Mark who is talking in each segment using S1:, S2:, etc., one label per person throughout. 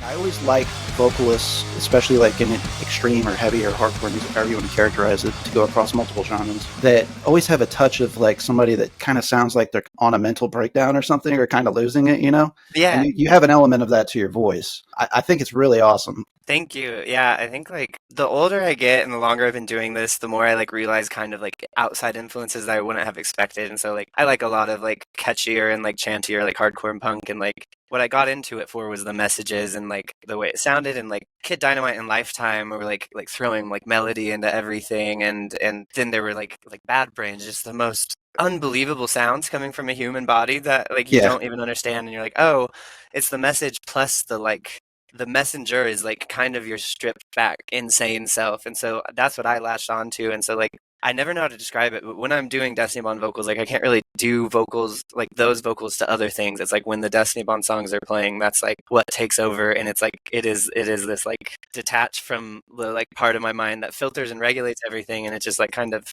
S1: I always like vocalists, especially like in extreme or heavy or hardcore music, however you want to characterize it, to go across multiple genres, that always have a touch of like somebody that kind of sounds like they're on a mental breakdown or something, or kind of losing it, you know?
S2: Yeah.
S1: And you have an element of that to your voice. I think it's really awesome.
S2: Thank you. Yeah, I think like the older I get and the longer I've been doing this, the more I like realize kind of like outside influences that I wouldn't have expected. And so like I like a lot of like catchier and like chantier like hardcore and punk, and like what I got into it for was the messages and like the way it sounded. And like Kid Dynamite and Lifetime were like throwing like melody into everything, and then there were like Bad Brains, just the most unbelievable sounds coming from a human body that like you
S1: Yeah.
S2: don't even understand, and you're like, oh, it's the message plus the messenger is like kind of your stripped back insane self. And so that's what I latched on to. And so like I never know how to describe it, but when I'm doing Destiny Bond vocals, like I can't really do vocals like those vocals to other things. It's like when the Destiny Bond songs are playing, that's like what takes over, and it's like it is this like detached from the like part of my mind that filters and regulates everything, and it just like kind of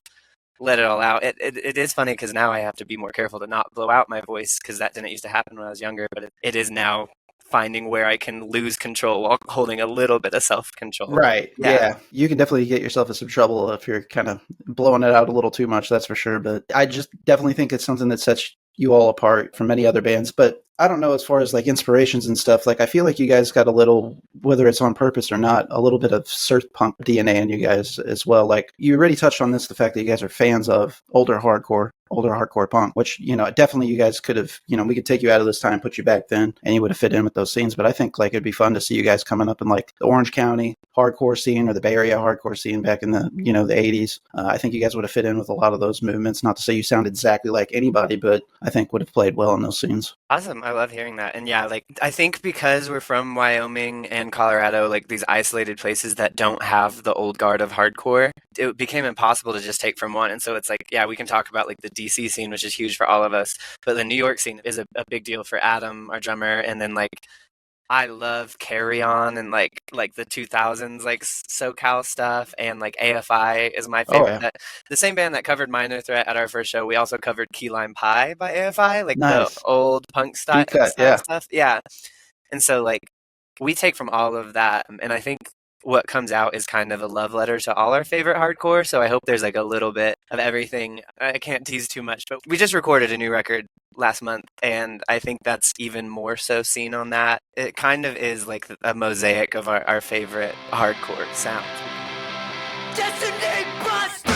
S2: let it all out. It is funny because now I have to be more careful to not blow out my voice, because that didn't used to happen when I was younger, but it is now finding where I can lose control while holding a little bit of self-control.
S1: Right. Yeah. You can definitely get yourself in some trouble if you're kind of blowing it out a little too much, that's for sure. But I just definitely think it's something that sets you all apart from many other bands. But I don't know, as far as like inspirations and stuff, like I feel like you guys got a little, whether it's on purpose or not, a little bit of surf punk DNA in you guys as well. Like you already touched on this, the fact that you guys are fans of older hardcore punk, which, you know, definitely you guys could have, you know, we could take you out of this time, put you back then, and you would have fit in with those scenes. But I think like it'd be fun to see you guys coming up in like the Orange County hardcore scene or the Bay Area hardcore scene back in the, you know, the 80s. I think you guys would have fit in with a lot of those movements. Not to say you sound exactly like anybody, but I think would have played well in those scenes.
S2: Awesome. I love hearing that. And yeah, like I think because we're from Wyoming and Colorado, like these isolated places that don't have the old guard of hardcore, it became impossible to just take from one. And so it's like, yeah, we can talk about like the DC scene, which is huge for all of us, but the New York scene is a big deal for Adam, our drummer. And then like I love Carry On and like the 2000s like SoCal stuff, and like AFI is my
S1: Oh,
S2: favorite.
S1: yeah.
S2: That the same band that covered Minor Threat at our first show, we also covered Key Lime Pie by AFI, like the
S1: Nice.
S2: old punk style,
S1: Deep cut.
S2: style
S1: Yeah.
S2: stuff. Yeah, and so like we take from all of that, and I think what comes out is kind of a love letter to all our favorite hardcore. So I hope there's like a little bit of everything. I can't tease too much, but we just recorded a new record last month, and I think that's even more so seen on that. It kind of is like a mosaic of our favorite hardcore sounds.
S3: Destiny Bust!